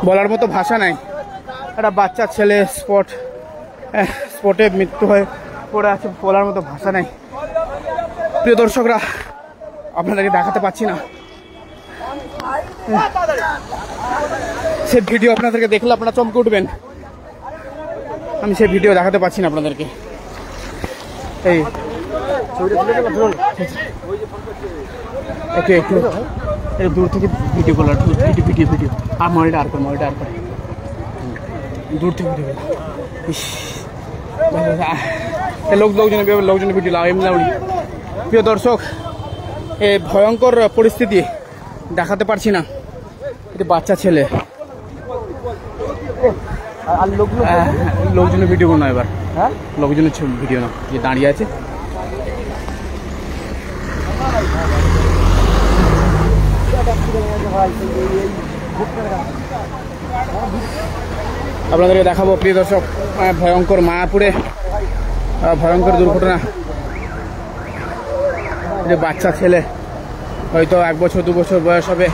বলার মতো ভাষা নাই। একটা বাচ্চা ছেলে স্পটে মৃত্যু হয়ে পড়ে আছে, বলার মতো ভাষা নাই। প্রিয় দর্শকরা, আপনাদেরকে দেখাতে পাচ্ছি না, সে ভিডিও আপনাদেরকে দেখলে আপনারা চমকে উঠবেন। আমি সেই ভিডিও দেখাতে পাচ্ছি না আপনাদেরকে। এই একটু একটু দূর থেকে ভিডিও করলাম, ভিডিও আর মলটা আর করে দূর থেকে ভিডিও করলাম। লোকজন ভিডিও লাউনি। প্রিয় দর্শক, এই ভয়ঙ্কর পরিস্থিতি দেখাতে পারছি না। এটি বাচ্চা ছেলে, লোকজনের ভিডিও না, এবার লোকজনের ভিডিও না, যে দাঁড়িয়ে আছে। আপনাদেরকে দেখাবো প্রিয় দর্শক, ভয়ঙ্কর মায়াপুরে ভয়ঙ্কর দুর্ঘটনা। যে বাচ্চা ছেলে, হয়তো 1 বছর 2 বছর বয়স হবে,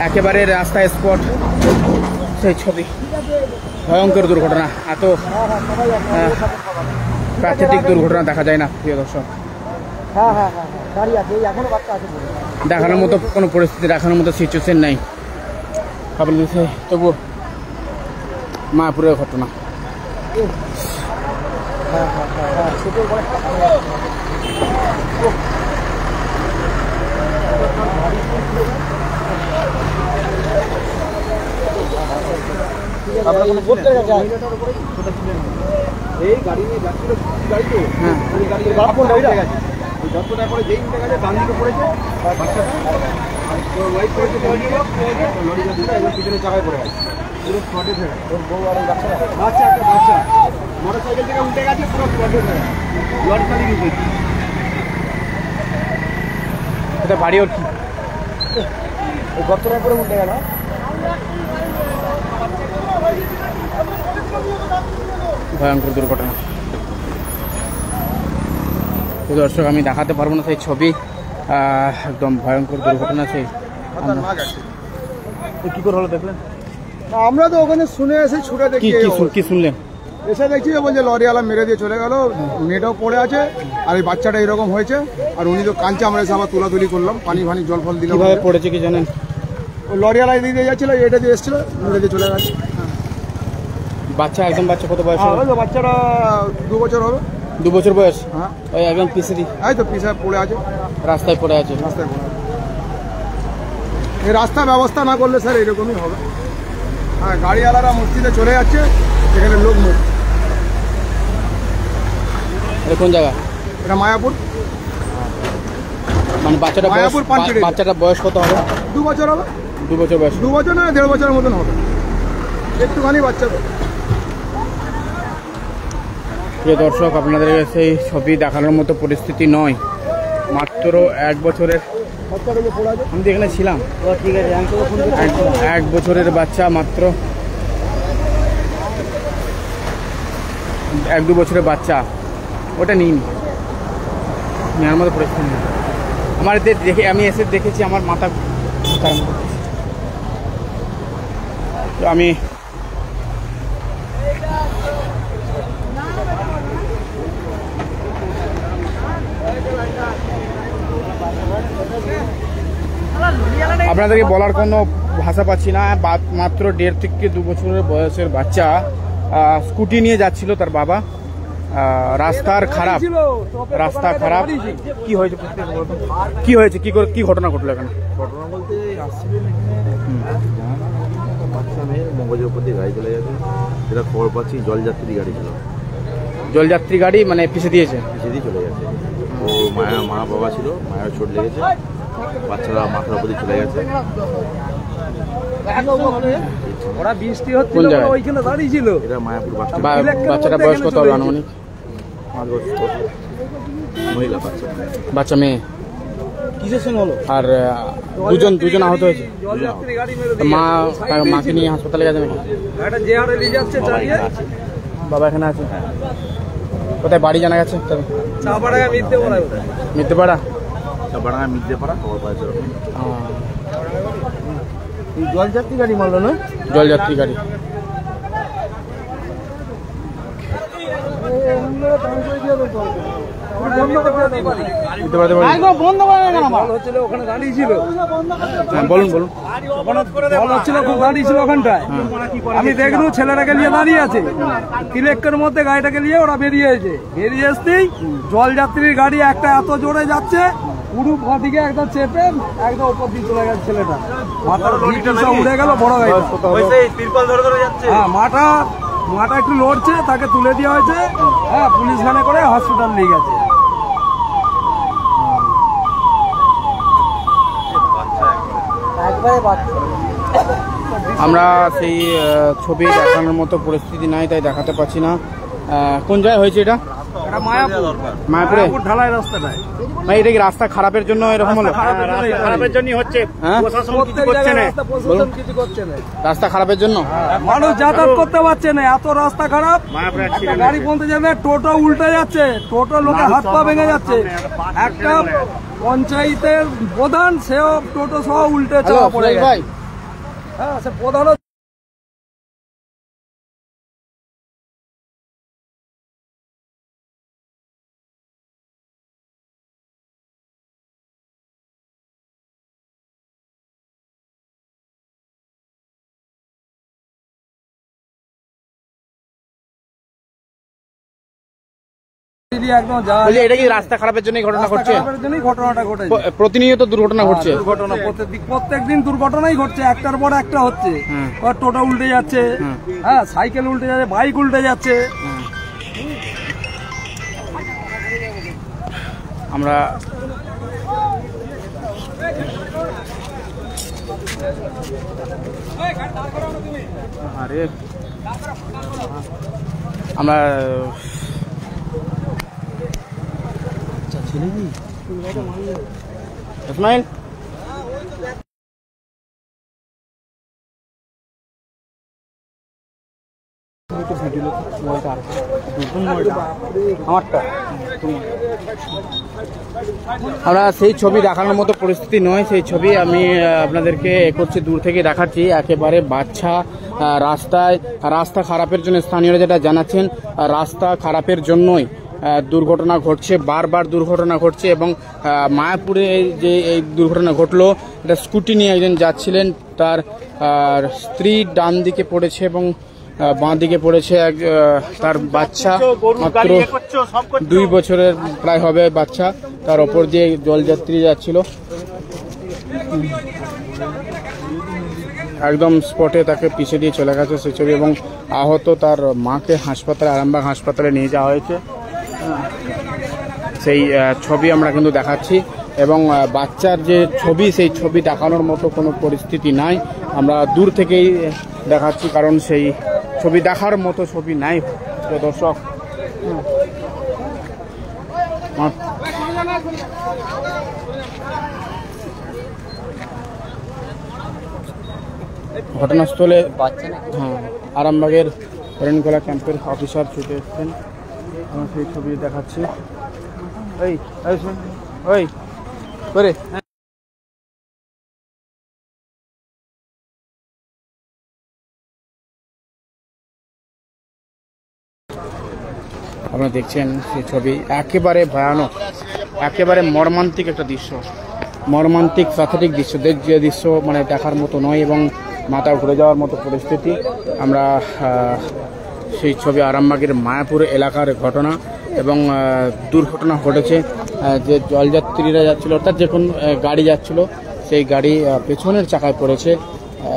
একেবারে রাস্তায় স্পট সেই ছবি। ভয়ঙ্কর দুর্ঘটনা, এত প্রাকৃতিক দুর্ঘটনা দেখা যায় না প্রিয় দর্শক। দেখানোর মতো কোনো পরিস্থিতি, দেখানোর মতো সিচুয়েশন নাই আপনাদের, তবু মায়াপুরের ঘটনা। এই গাড়ি নিয়ে যাচ্ছিল, গাড়ি তো যতটা করে যেই উঠে গেছে, ডান দিকে পড়েছে বাচ্চাটা, ওয়াইট করেছে লরি যাচ্ছিল, এবার পিছনে চাকায় পড়ে গেছে, পুরো স্পটে ফেলে। ওর বউ আর বাচ্চা, একটা বাচ্চা মোটর সাইকেল থেকে উঠে গেছে, পুরো স্পটে ফেলে লরি চালিয়ে গেছে। এটা বাড়ি ওর কি গতটা করে উঠে গেল। ভয়ঙ্কর দুর্ঘটনা। দর্শক, আমি দেখাতে পারবো না সেই ছবি, একদম ভয়ঙ্কর দুর্ঘটনা। সেই কি করে হলো দেখলেন? আমরা তো ওখানে শুনে এসে ছুটে দেখি। কি শুনলেন? এসে দেখছি বলছে লরিওয়ালা মেরে দিয়ে চলে গেল, মেয়েটাও পড়ে আছে, আর এই বাচ্চাটা এরকম হয়েছে, আর উনি তো কাঁদছে। আমরা এসে আবার তোলাতুলি করলাম, পানি জল ফল দিলাম। কিভাবে পড়েছে কি জানেন? ওই লরিওয়ালা এদিকে দিয়ে যাচ্ছিল, এটা দিয়ে এসেছিল, মেরে দিয়ে চলে গেছে। বাচ্চা একদম বাচ্চা, কত বয়স? বাচ্চাটা 2 বছর হবে। 2 বছর বয়স? হ্যাঁ। ওই একদম পিসেরি, এই তো পিসা পড়ে আছে, রাস্তায় পড়ে আছে। এই রাস্তা ব্যবস্থা না করলে স্যার এরকমই হবে। হ্যাঁ, গাড়িওয়ালারা মসজিদে চলে যাচ্ছে, এখানে লোক মুখ। কোন জায়গা এটা? মায়াপুর। মানে বাচ্চাটা বয়স কত হবে? 2 বছর হবে। 2 বছর বয়স? 2 বছর না, 1.5 বছরের মতন হবে, একটুখানি বাচ্চা। প্রিয় দর্শক, আপনাদের সেই ছবি দেখানোর মতো পরিস্থিতি নয়। মাত্র 1 বছরের, আমি এখানে ছিলাম, 1 বছরের বাচ্চা, মাত্র 1-2 বছরের বাচ্চা, ওটা নিইনি, নেওয়ার মতো পরিস্থিতি নেই। আমার দেখে, আমি এসে দেখেছি, আমার মাথা তো আমি আপনাদেরকে বলার কোনো ভাষা পাচ্ছি না। মাত্র 1.5 থেকে 2 বছরের বয়সের বাচ্চা স্কুটি নিয়ে যাচ্ছিল তার বাবা। রাস্তা খারাপ। কি হয়েছে? কি ঘটনা ঘটলো এখানে? ঘটনা বলতে আসছিলেন বাচ্চা মেয়ে মগজের উপর দিয়ে গাড়ি চলে যাবে, যেটা খবর পাচ্ছি জলযাত্রী গাড়ি ছিল। জলযাত্রী গাড়ি মানে পিছে দিয়েছে। সেদিকে চলে গেছে। ও মা বাবা ছিল, মায়ের চোট লেগেছে, বাচ্চারা মাথার উপরে চলে গেছে। ওরা বৃষ্টি কোন হচ্ছিল জায়গায়? ওইখানে দাঁড়িয়ে ছিল। এটা মায়াপুর বাস স্ট্যান্ড। বাচ্চাটা বয়স কত হবে আনুমানিক? 5 বছর মহিলা বাচ্চা। বাচ্চা মেয়ে। কিসের সঙ্গে হলো? আর দুজন আহত হয়েছে। জলযাত্রী গাড়ি মেরে তো মাকে নিয়ে হাসপাতালে গেছে নাকি? একটা যে হারে নিয়ে যাচ্ছে চালিয়ে বাবা এখানে আছে। কোথায় বাড়ি জানা গেছে? চা পাড়ায় মিথ্যে বলায় মিথ্যেপাড়া। বাড়াঙ্গা মিদ্যে পাড়া খবর পাইছে। জলযাত্রী গাড়ি মারলো না? জলযাত্রী গাড়ি। ওখানে দাঁড়িয়ে ছিল, বলুন। হচ্ছিল খুব দাঁড়িয়ে ছিল ওখানটায়। আমি দেখলু ছেলেটাকে নিয়ে দাঁড়িয়ে আছে, তিলেকের মধ্যে গাড়িটাকে নিয়ে ওরা বেরিয়েছে। বেরিয়ে আসতেই জলযাত্রীর গাড়ি একটা এত জোরে যাচ্ছে, পুরো দিকে একদম চেপে একদম উপর দিয়ে চলে গেছে ছেলেটা। মাথার ভিড়টা সব উড়ে গেল বড় গাড়িটা। হ্যাঁ, মাটা একটু লড়ছে, তাকে তুলে দেওয়া হয়েছে। হ্যাঁ, পুলিশ ভ্যানে করে হসপিটাল নিয়ে গেছে। আমরা সেই ছবি দেখানোর মতো পরিস্থিতি নাই, তাই দেখাতে পারছি না। কোন জায়গায় হয়েছে এটা? মায়াপুরে ঢালাই রাস্তাটায়। ভাই এটা কি রাস্তা খারাপের জন্য এরকম হলো? খারাপের জন্য হচ্ছে, রাস্তা খারাপের জন্য মানুষ যাতায়াত করতে পারছে না, এত রাস্তা খারাপ। একটা গাড়ি পৌঁছে যাবে, টোটো উল্টে যাচ্ছে, টোটো লোকে হাত পা ভেঙে যাচ্ছে। একটা পঞ্চায়েতের প্রধান, সেও টোটো সহ উল্টে চাওয়া পড়ে গেছে। ভাই হ্যাঁ, সে প্রধানও একদম এটা কি রাস্তা খারাপের জন্য ঘটনা ঘটছে? ঘটনাটা ঘটেছে। প্রতিনিয়ত দুর্ঘটনা ঘটছে। দুর্ঘটনা প্রত্যেকদিন দুর্ঘটনাই ঘটছে, একটার পর একটা হচ্ছে। টোটো উল্টে যাচ্ছে, হ্যাঁ, সাইকেল উল্টে যাচ্ছে, বাইক উল্টে যাচ্ছে। আমরা ইসমাইল আমরা সেই ছবি দেখানোর মতো পরিস্থিতি নয়, সেই ছবি আমি আপনাদেরকে করছি দূর থেকে দেখাচ্ছি। একেবারে বাচ্চা রাস্তা খারাপের জন্য স্থানীয়রা যেটা জানাচ্ছেন, রাস্তা খারাপের জন্যই দুর্ঘটনা ঘটছে, বারবার দুর্ঘটনা ঘটছে। এবং মায়াপুরে যে এই দুর্ঘটনা ঘটলো, এটা স্কুটি নিয়ে একজন যাচ্ছিলেন, তার স্ত্রী ডান দিকে পড়েছে এবং বাঁ দিকে পড়েছে তার বাচ্চা, মাত্র 2 বছরের প্রায় হবে বাচ্চা, তার ওপর দিয়ে জলযাত্রী যাচ্ছিল। একদম স্পটে তাকে পিছিয়ে দিয়ে চলে গেছে সেই ছবি। এবং আহত তার মাকে আরামবাগ হাসপাতালে নিয়ে যাওয়া হয়েছে, সেই ছবি আমরা কিন্তু দেখাচ্ছি। এবং বাচ্চার যে ছবি, সেই ছবি দেখানোর মতো কোনো পরিস্থিতি নাই, আমরা দূর থেকেই দেখাচ্ছি, কারণ সেই ছবি দেখার মতো ছবি নাই দর্শক। ঘটনাস্থলে হ্যাঁ আরামবাগের হরিণখোলা ক্যাম্পের অফিসার ছুটে এসছেন, আমরা সেই ছবি দেখাচ্ছি। ওই করে আপনারা দেখছেন সেই ছবি, একেবারে ভয়ানক, একেবারে মর্মান্তিক একটা দৃশ্য, মর্মান্তিক প্রাকৃতিক দৃশ্য, যে দৃশ্য মানে দেখার মতো নয় এবং মাথা ঘুরে যাওয়ার মতো পরিস্থিতি। আমরা সেই ছবি আরামবাগের মায়াপুর এলাকার ঘটনা এবং দুর্ঘটনা ঘটেছে। যে জলযাত্রীরা যাচ্ছিল, অর্থাৎ যে কোন গাড়ি যাচ্ছিল, সেই গাড়ি পেছনের চাকায় পড়েছে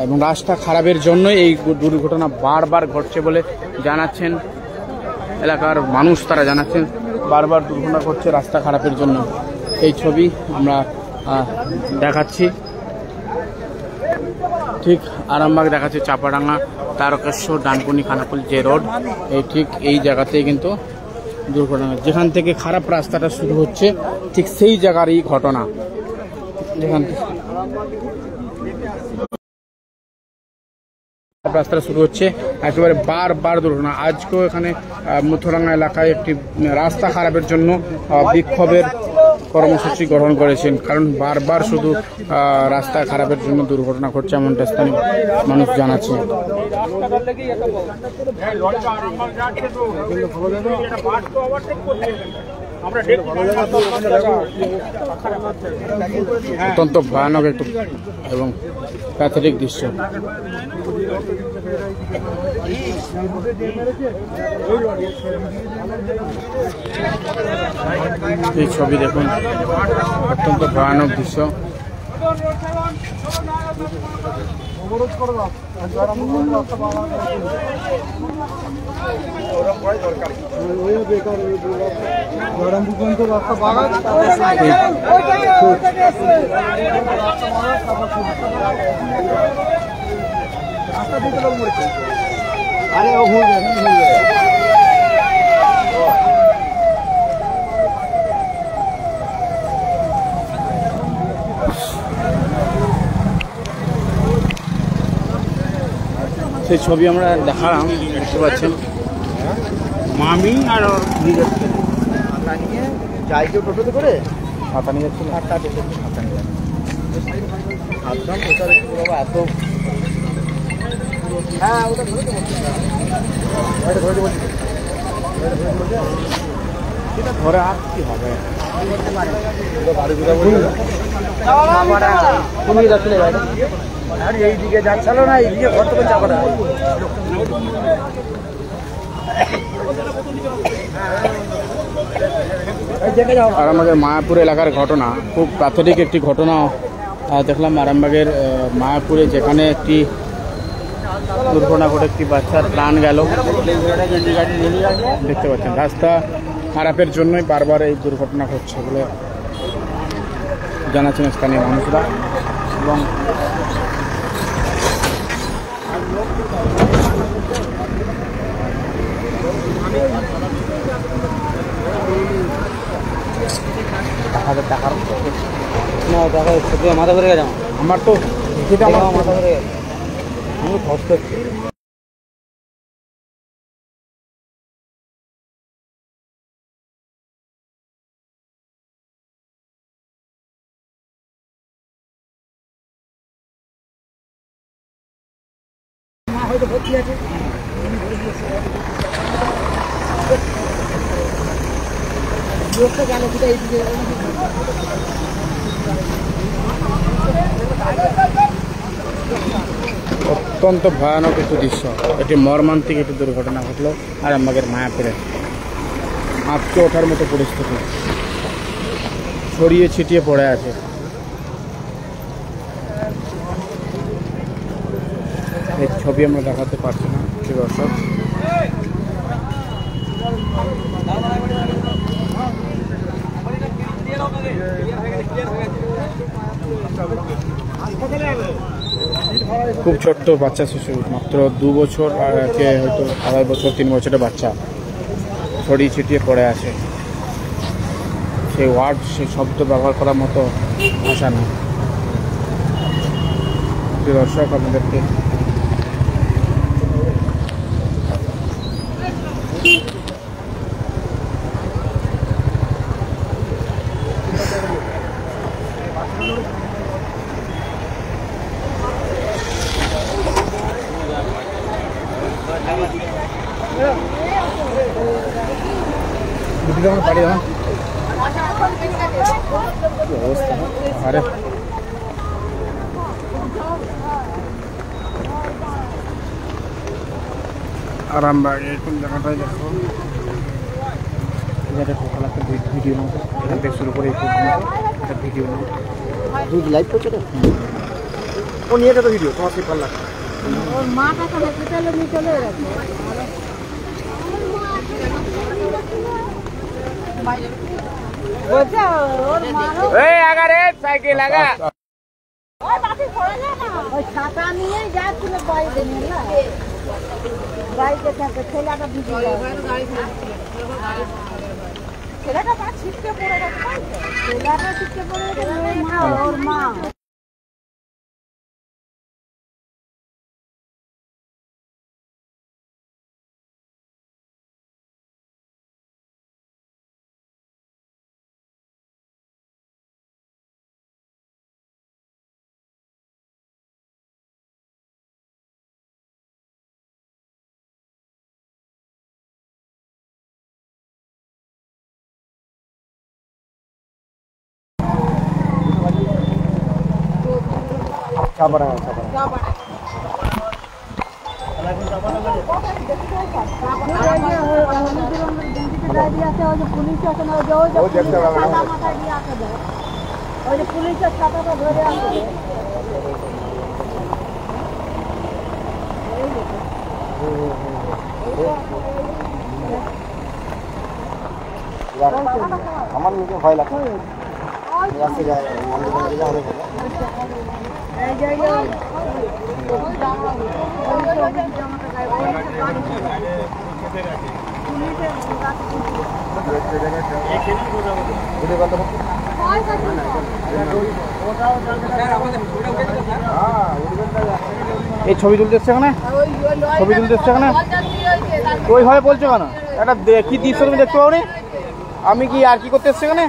এবং রাস্তা খারাপের জন্য এই দুর্ঘটনা বারবার ঘটছে বলে জানাচ্ছেন এলাকার মানুষ তারা জানাচ্ছেন বারবার দুর্ঘটনা ঘটছে রাস্তা খারাপের জন্য। এই ছবি আমরা দেখাচ্ছি, ঠিক আরামবাগ দেখাচ্ছে, চাপাডাঙ্গা, তারকেশ্বর, ডানকুনি, খানাকুল যে রোড, এই ঠিক এই জায়গাতেই কিন্তু দুর্ঘটনা। যেখান থেকে খারাপ রাস্তাটা শুরু হচ্ছে ঠিক সেই জায়গারই ঘটনা। যেখান থেকে রাস্তা শুরু হচ্ছে একেবারে বারবার দুর্ঘটনা। আজকেও এখানে মুথুরাঙ্গা এলাকায় একটি রাস্তা খারাপের জন্য বিক্ষোভের কর্মসূচি গ্রহণ করেছেন, কারণ বারবার শুধু রাস্তা খারাপের জন্য দুর্ঘটনা ঘটছে এমনটা স্থানীয় মানুষ জানাচ্ছে। অত্যন্ত ভয়ানক একটু এবং প্যাথেটিক দৃশ্য। এই ছবি দেখুন, অত্যন্ত ভয়ানক দৃশ্য। সেই ছবি আমরা দেখালাম, দেখতে পাচ্ছেন মামি আর যাই কেউ টোটোতে করে ছাতা নিয়ে যাচ্ছিল। ধরে আর কি হবে, আর এইদিকে যাচ্ছিল না, এইদিকে ঘর থেকে চাপাটা। আরামবাগের মায়াপুর এলাকার ঘটনা, খুব প্রাথমিক একটি ঘটনা দেখলাম আরামবাগের মায়াপুরে, যেখানে একটি দুর্ঘটনা ঘটে একটি বাচ্চার প্রাণ গেল। দেখতে পাচ্ছেন রাস্তা খারাপের জন্যই বারবার এই দুর্ঘটনা ঘটছে বলে জানাচ্ছেন স্থানীয় মানুষরা। এবং মাথা করে গেছে আমার তো মাথা করে গেছে, আমি কষ্ট হচ্ছে। হয়তো ভর্তি আছে। লোকটা গেল কোথায় এইদিকে। অত্যন্ত ভয়ানক একটি দৃশ্য, একটি মর্মান্তিক একটি দুর্ঘটনা ঘটলো আরামবাগের মায়াপুরে। আঁতকে ওঠার মতো পরিস্থিতি, ছড়িয়ে ছিটিয়ে পড়ে আছে। এই ছবি আমরা দেখাতে পারছি না দর্শক। খুব ছোট্ট বাচ্চা শিশু, মাত্র 2 বছর, আর কে হয়তো 2.5 বছর 3 বছরের বাচ্চা ছড়িয়ে ছিটিয়ে পড়ে আছে। সেই ওয়ার্ড, সেই শব্দ ব্যবহার করার মতো ভাষা না। দর্শক আপনাদেরকে বাড়ি অবস্থা। আরে আরামবাগ কোন জায়গাটায় দেখো, একটা ভিডিও নাও, এখান থেকে শুরু করে একটা ভিডিও নাও। দুধ লাইভ করছো তো? ও নিয়ে যাবে ভিডিও, তোমার সেই ভালো লাগছে। ওর মাটা চলে চলে গেছে। সাইকেল আগা ছাতা নিয়ে যাচ্ছিল বাইরে না বাইরে থাকে ছেলেটা ভিজে ছেলেটা পা ছিটকে পড়ে গেছে ছেলেটা ছিটকে পড়ে গেছে ওর মা চাপড়া পুলিশ আছে না ওই যে পুলিশের ছাতাটা ধরে আসবে আমার নিজে ভয় লাগছে রাস্তা যায় এই ছবি তুলতে এসছে এখানে ছবি তুলতে এসছে এখানে ওইভাবে বলছো কেন একটা কি দৃশ্য তুমি দেখতে পাও নি আমি কি আর কি করতে এসছে এখানে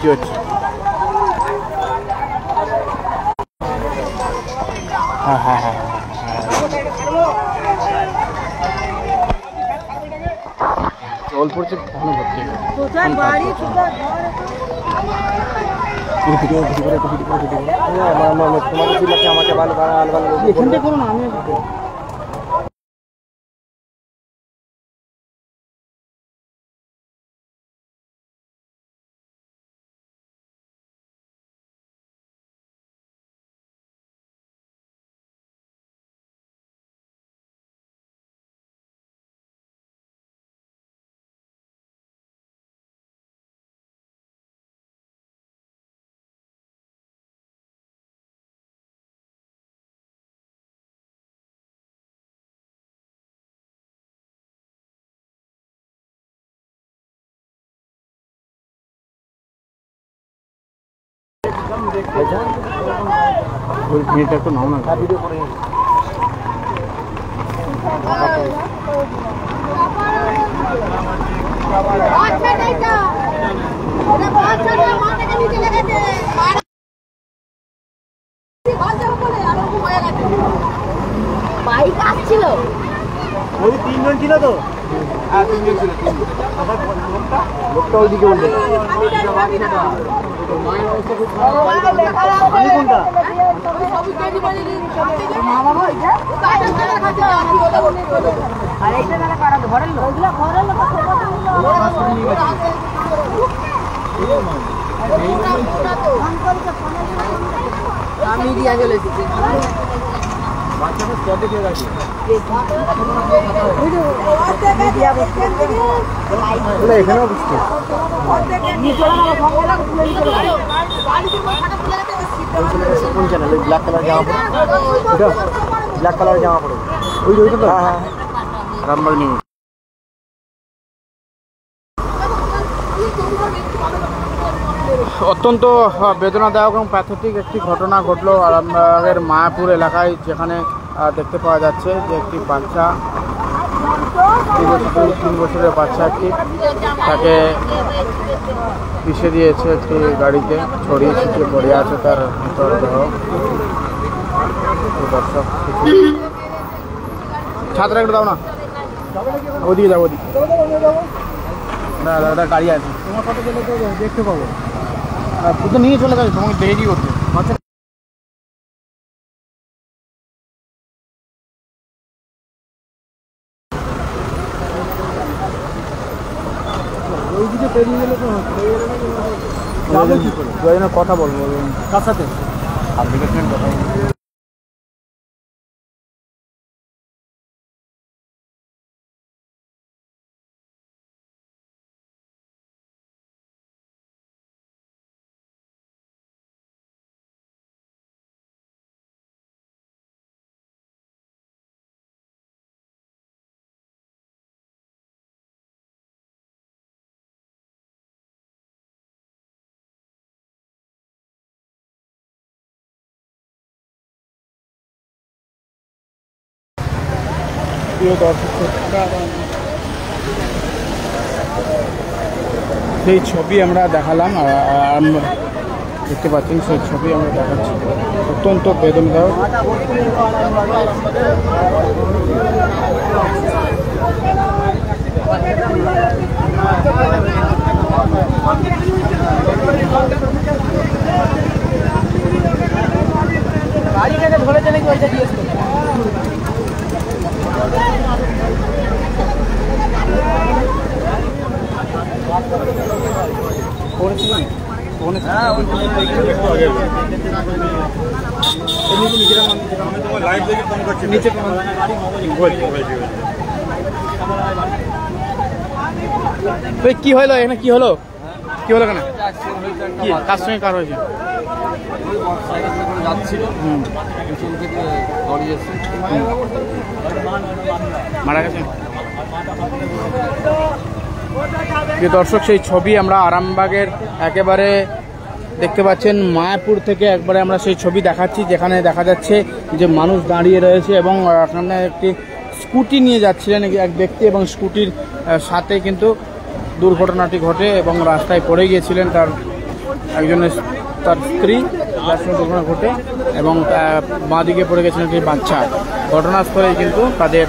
কি হচ্ছে হ্যাঁ হ্যাঁ হ্যাঁ জল পড়ছে কখনো ভর্তি তোমাকে আমাকে ভালো ভালো ভালো এখান থেকে করো না আমি মিনিটটা একটু নাও না ভিডিও করে বাইক আসছিল ওই তিনজন ছিল তো হ্যাঁ তিনজন ছিল লোকটা ওইদিকে উঠবে আমি কোনটা আমি দিয়া চলে এসেছি বাচ্চাটা স্পটে খেয়ে গেছে এখানেও বুঝতে কোন চ্যানেল ওই ব্ল্যাক কালার জামা পড়ে এটা ব্ল্যাক কালার জামা পড়ে ওইটা তো হ্যাঁ হ্যাঁ রামবাগ নিউজ অত্যন্ত বেদনাদায়ক এবং প্যাথেটিক একটি ঘটনা ঘটলো আরামবাগের মায়াপুর এলাকায়, যেখানে দেখতে পাওয়া যাচ্ছে যে একটি বাচ্চা 3 বছরের বাচ্চা একটি তাকে পিষে দিয়েছে একটি গাড়িতে, ছড়িয়ে ছিটিয়ে পড়ে আছে তার মৃতদেহ। দর্শক ছাত্র একটু দাও না, ওদিকে যাবো, ওদিকে না দাদা গাড়ি আছে তোমার সাথে গেলে তো দেখতে পাবো, তো নিয়ে চলে যাবে তোমাকে দেখে কি করতে। দুজনের কথা বলবো কার সাথে আপনি কথা বলবো। প্রিয় দর্শক, সেই ছবি আমরা দেখালাম, দেখতে পাচ্ছেন সেই ছবি আমরা দেখাচ্ছি, অত্যন্ত বেদনাদায়ক। গাড়িটাকে ধরেছে নাকি ওইটা দিয়ে কি হলো এখানে? কি হলো? কি হলো কেন? কি কার সঙ্গে কার হয়েছে? যাচ্ছিল পিছন থেকে গাড়ি এসে মারা গেছে। প্রিয় দর্শক, সেই ছবি আমরা আরামবাগের একেবারে দেখতে পাচ্ছেন, মায়াপুর থেকে একবারে আমরা সেই ছবি দেখাচ্ছি, যেখানে দেখা যাচ্ছে যে মানুষ দাঁড়িয়ে রয়েছে এবং এখানে একটি স্কুটি নিয়ে যাচ্ছিলেন এক ব্যক্তি এবং স্কুটির সাথে কিন্তু দুর্ঘটনাটি ঘটে এবং রাস্তায় পড়ে গিয়েছিলেন তার একজনের তার স্ত্রী, যার সঙ্গে দুর্ঘটনা ঘটে এবং বাঁ দিকে পড়ে গেছিলেন একটি বাচ্চা। ঘটনাস্থলেই কিন্তু তাদের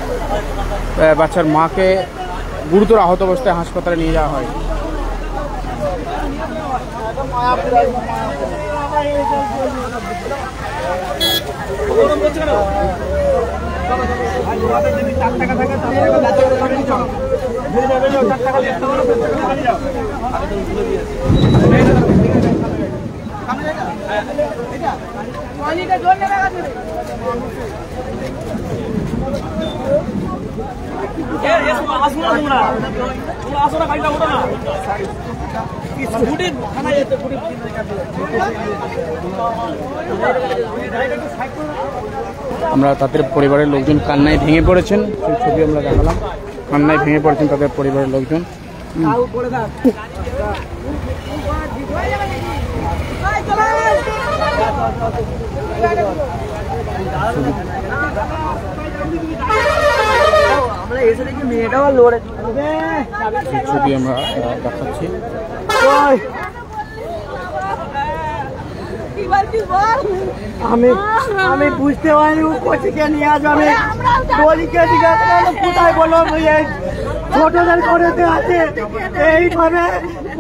বাচ্চার মাকে গুরুতর আহত অবস্থায় হাসপাতালে নিয়ে যাওয়া হয়। আমরা তাদের পরিবারের লোকজন কান্নায় ভেঙে পড়েছেন, সেই ছবি আমরা দেখালাম, কান্নায় ভেঙে পড়েছেন তাদের পরিবারের লোকজন। ছবি আমরা দেখাচ্ছি। আমি বুঝতে পারিনি ও কোচিকে নিয়ে আসবে। আমি বলিকে জিজ্ঞাসা কোথায় বলো ছোটদের করেতে আছে, এইভাবে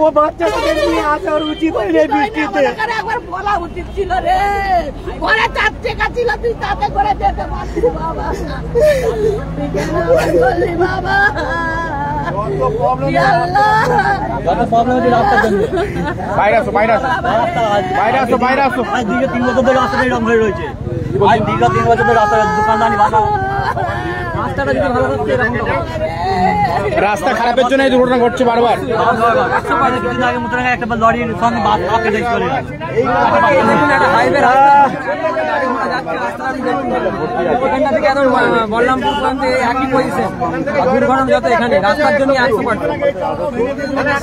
ও বাচ্চাটাকে নিয়ে আসার উচিত হয়নি বৃষ্টিতে। একবার বলা উচিত ছিল রে, ঘরে 4 টাকা ছিল, তুই তাতে করে যেতে পারছিস বাবা। বাবা বাইরে আসো, বাইরে আসো, বাইরে আসো, বাইরে আসো। আজ দীর্ঘ 3 বছর ধরে রাস্তাটা এরকম হয়ে রয়েছে। আজ দীর্ঘ 3 বছর ধরে রাস্তাটা দোকানদানি বাধা। রাস্তাটা যদি ভালো থাকতো এরকম রাস্তা খারাপের জন্য এই দুর্ঘটনা ঘটছে বারবার। কিছুদিন আগে মতো একটা লরির সঙ্গে বাস কাপে দেখতে চলে গেছে। বলরামপুর পর্যন্ত একই পজিশন, দুর্ঘটনা যত এখানে রাস্তার জন্য 100%।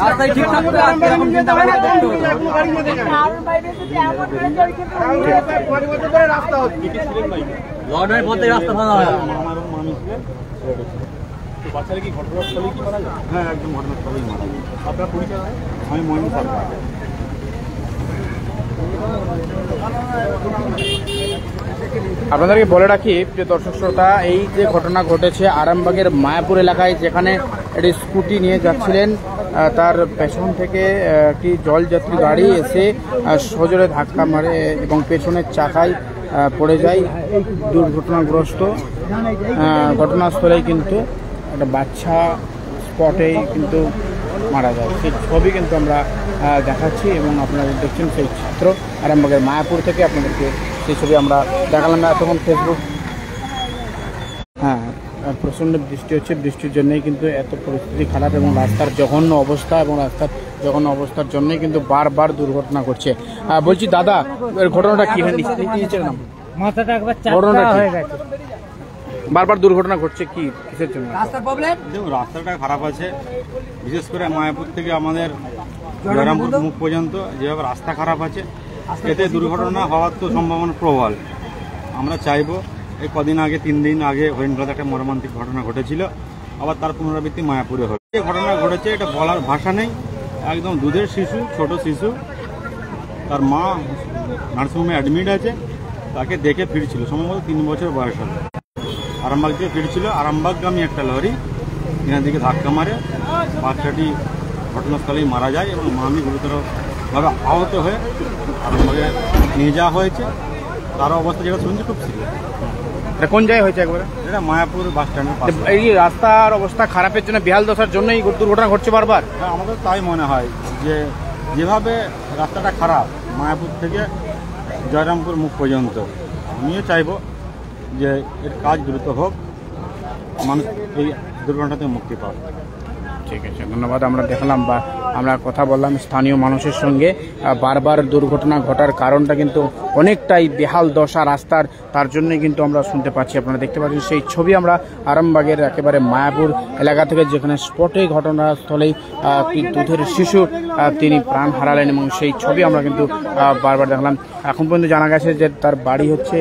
রাস্তায় ঠিক থাকতো এরকম চিন্তা ভাবনা করতে হতো। লর্ডের পথে রাস্তা ভাঙা হয়। বাচ্চারা কি ঘটনাস্থলে কি মারা যায়? হ্যাঁ, একদম ঘটনাস্থলেই মারা যায়। আপনার পরিচয়? আমি মহিম সরকার। আপনাদেরকে বলে রাখি প্রিয় দর্শক শ্রোতা, এই যে ঘটনা ঘটেছে আরামবাগের মায়াপুর এলাকায়, যেখানে একটি স্কুটি নিয়ে যাচ্ছিলেন, তার পেছন থেকে একটি জলযাত্রী গাড়ি এসে সজোরে ধাক্কা মারে এবং পেছনের চাকায় পড়ে যায়, দুর্ঘটনাগ্রস্ত। ঘটনাস্থলেই কিন্তু একটা বাচ্চা স্পটেই কিন্তু মারা যায়। সেই ছবি কিন্তু আমরা দেখাচ্ছি এবং আপনারা দেখছেন সেই চিত্র আরামবাগের মায়াপুর থেকে আপনাদেরকে সেই ছবি আমরা দেখালাম। তখন ফেসবুক হ্যাঁ প্রচণ্ড বৃষ্টি হচ্ছে, বৃষ্টির জন্যই কিন্তু এত পরিস্থিতি খারাপ এবং রাস্তার জঘন্য অবস্থা এবং রাস্তার জঘন্য অবস্থার জন্যই কিন্তু বারবার দুর্ঘটনা ঘটছে। বলছি দাদা, এর ঘটনাটা কি নিচের নাম ঘটনাটা হয়ে গেছে, বারবার দুর্ঘটনা ঘটছে কি কিসের জন্য? রাস্তার প্রবলেম। দেখুন রাস্তাটা খারাপ আছে, বিশেষ করে মায়াপুর থেকে আমাদের জয়রামপুর মুখ পর্যন্ত যেভাবে রাস্তা খারাপ আছে, এতে দুর্ঘটনা হওয়ার তো সম্ভাবনা প্রবল। আমরা চাইবো এই কদিন আগে 3 দিন আগে হরিণঘাটাতে একটা মর্মান্তিক ঘটনা ঘটেছিল, আবার তার পুনরাবৃত্তি মায়াপুরে হলো। যে ঘটনা ঘটেছে এটা বলার ভাষা নেই, একদম দুধের শিশু, ছোট শিশু, তার মা নার্সিংহোমে অ্যাডমিট আছে, তাকে দেখে ফিরছিল, সম্ভবত 3 বছর বয়স হলো। আরামবাগ থেকে ফিরছিল, আরামবাগগামী একটা লরি এনার দিকে ধাক্কা মারে, বাচ্চাটি ঘটনাস্থলেই মারা যায় এবং মামি গুরুতরভাবে আহত হয়ে আরামবাগে নিয়ে যাওয়া হয়েছে। তার অবস্থা যেটা শুনছি খুব সিরিয়াস। এটা কোন জায়গায় হয়েছে একবারে? এটা মায়াপুর বাস স্ট্যান্ডের পাশে। এই রাস্তার অবস্থা খারাপের জন্য, বেহাল দশার জন্যই দুর্ঘটনা ঘটছে বারবার। হ্যাঁ, আমাদের তাই মনে হয় যে যেভাবে রাস্তাটা খারাপ মায়াপুর থেকে জয়রামপুর মুখ পর্যন্ত, আমিও চাইবো যে এর কাজ দ্রুত হোক, মানুষ এই দুর্ঘটনা থেকে মুক্তি পাবে। ঠিক আছে, ধন্যবাদ। আমরা দেখলাম বা আমরা কথা বললাম স্থানীয় মানুষের সঙ্গে। বারবার দুর্ঘটনা ঘটার কারণটা কিন্তু অনেকটাই বেহাল দশা রাস্তার, তার জন্যই কিন্তু আমরা শুনতে পাচ্ছি, আপনারা দেখতে পাচ্ছেন সেই ছবি আমরা আরামবাগের একেবারে মায়াপুর এলাকা থেকে, যেখানে স্পটে ঘটনাস্থলেই একটি দুধের শিশু তিনি প্রাণ হারালেন এবং সেই ছবি আমরা কিন্তু বারবার দেখলাম। এখন পর্যন্ত জানা গেছে যে তার বাড়ি হচ্ছে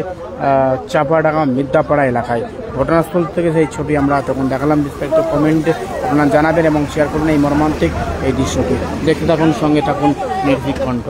চাপাডাঙ্গা মিদ্যাপাড়া এলাকায়। ঘটনাস্থল থেকে সেই ছবি আমরা তখন দেখালাম। বিস্তারিত কমেন্টে আপনারা জানাবেন এবং শেয়ার করুন এই মর্মান্তিক এই দৃশ্যটি। দেখতে থাকুন, সঙ্গে থাকুন নির্ভীক কণ্ঠ।